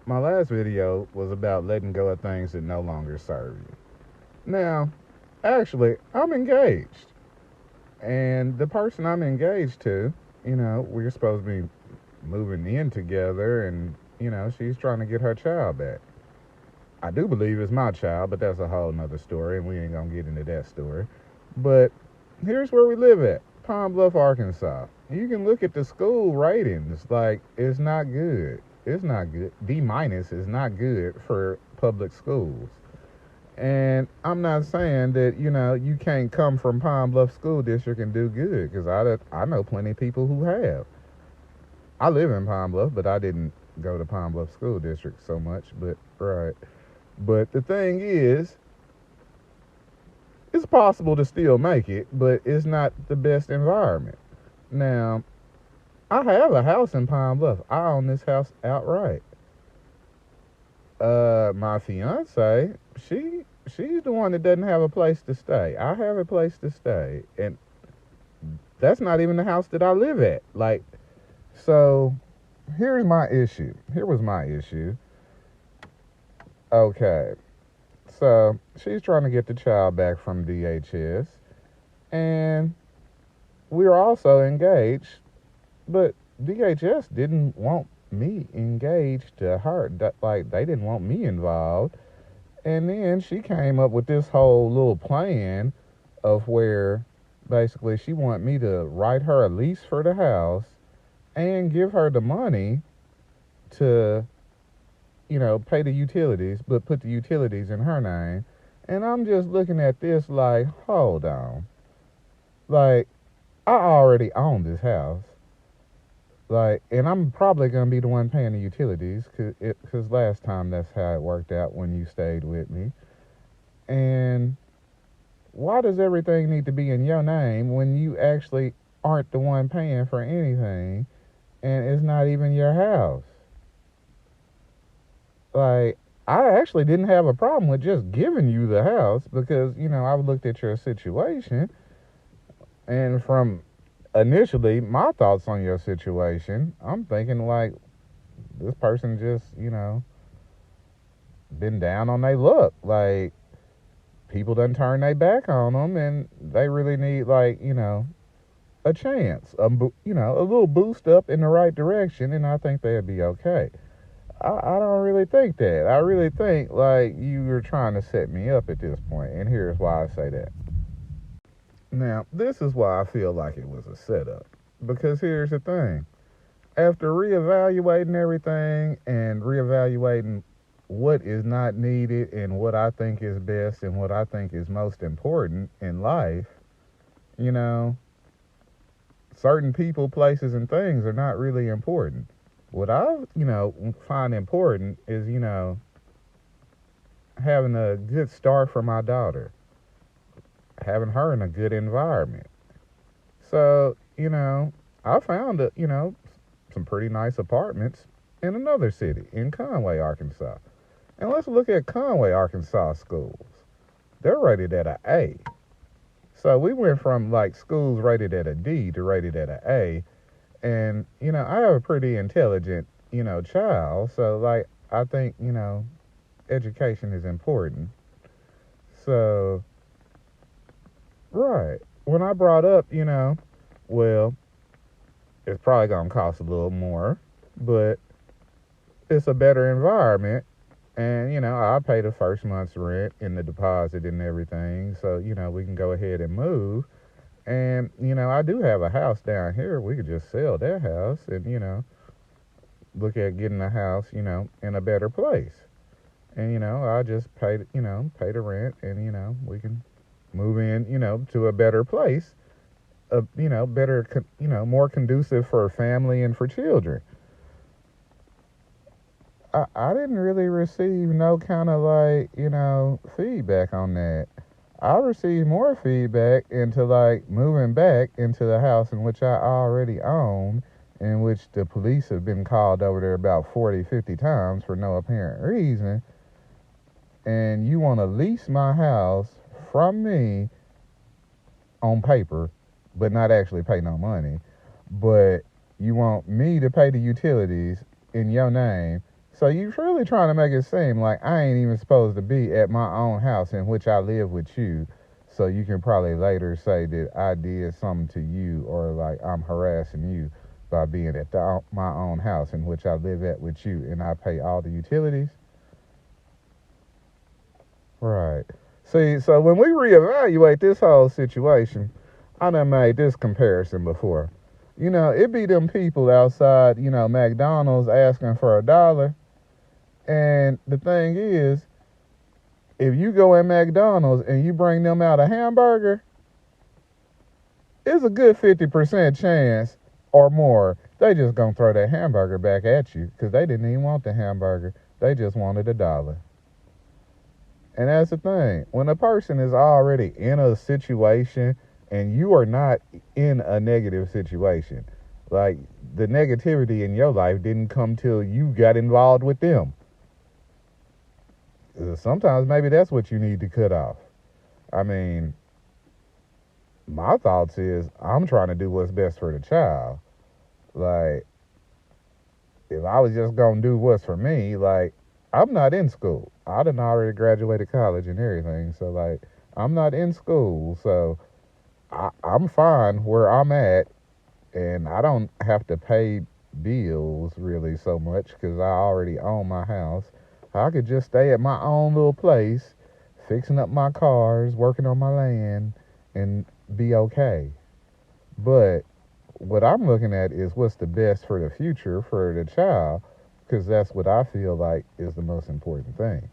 My last video was about letting go of things that no longer serve you. Now, actually, I'm engaged. And the person I'm engaged to, we're supposed to be moving in together and, she's trying to get her child back. I do believe it's my child, but that's a whole nother story, and we ain't gonna get into that story. But here's where we live at Pine Bluff, Arkansas. You can look at the school ratings, like, it's not good. It's not good. D minus is not good for public schools. And I'm not saying that, you can't come from Pine Bluff School District and do good, because I know plenty of people who have. I live in Pine Bluff, but I didn't go to Pine Bluff School District so much, but right. But the thing is, it's possible to still make it, but it's not the best environment. Now, I have a house in Pine Bluff. I own this house outright. My fiance, she's the one that doesn't have a place to stay. I have a place to stay, and that's not even the house that I live at. Like, so here's my issue. Here was my issue. Okay, so she's trying to get the child back from DHS, and we are also engaged, but DHS didn't want me engaged to her. Like, they didn't want me involved. And then she came up with this whole little plan of where basically she wanted me to write her a lease for the house and give her the money to, pay the utilities, but put the utilities in her name. And I'm just looking at this like, hold on. Like, I already own this house. Like, and I'm probably gonna be the one paying the utilities, cause last time that's how it worked out when you stayed with me. And why does everything need to be in your name when you actually aren't the one paying for anything, and it's not even your house? Like, I actually didn't have a problem with just giving you the house because I've looked at your situation, and from initially my thoughts on your situation, I'm thinking like this person just, been down on their luck. Like, people done turn their back on them, and they really need, like, a chance, a little boost up in the right direction, and I think they'd be okay. I don't really think that. I really think like you were trying to set me up at this point, and here's why I say that. Now, this is why I feel like it was a setup. Because here's the thing. After reevaluating everything and reevaluating what is not needed and what I think is best and what I think is most important in life, you know, certain people, places, and things are not really important. What I, find important is, having a good start for my daughter, having her in a good environment. So, I found, some pretty nice apartments in another city, in Conway, Arkansas. And let's look at Conway, Arkansas schools. They're rated at an A. So we went from like schools rated at a D to rated at an A. And, I have a pretty intelligent, child. So, like, I think, education is important. So, right. When I brought up, well, it's probably going to cost a little more, but it's a better environment. And, I pay the first month's rent and the deposit and everything. So, we can go ahead and move. And, I do have a house down here. We could just sell that house and, look at getting a house, in a better place. And, I just pay the rent and, we can move in, to a better place. Better, more conducive for family and for children. I didn't really receive no kind of like, feedback on that. I received more feedback into like moving back into the house in which I already own, in which the police have been called over there about 40, 50 times for no apparent reason. And you want to lease my house from me on paper, but not actually pay no money. But you want me to pay the utilities in your name So you really trying to make it seem like I ain't even supposed to be at my own house in which I live with you. So you can probably later say that I did something to you, or like I'm harassing you by being at my own house in which I live at with you and I pay all the utilities. Right. See, so when we reevaluate this whole situation, I done made this comparison before. It be them people outside, McDonald's asking for $1. And the thing is, if you go in McDonald's and you bring them out a hamburger, it's a good 50% chance or more they just gonna throw that hamburger back at you because they didn't even want the hamburger. They just wanted $1. And that's the thing. When a person is already in a situation and you are not in a negative situation, like the negativity in your life didn't come till you got involved with them. Sometimes maybe that's what you need to cut off. I mean, my thoughts is I'm trying to do what's best for the child. Like, if I was just gonna do what's for me, like, I'm not in school. I done already graduated college and everything, so like, I'm not in school, so I'm fine where I'm at, and I don't have to pay bills really so much because I already own my house. I could just stay at my own little place, fixing up my cars, working on my land, and be okay. But what I'm looking at is what's the best for the future for the child, because that's what I feel like is the most important thing.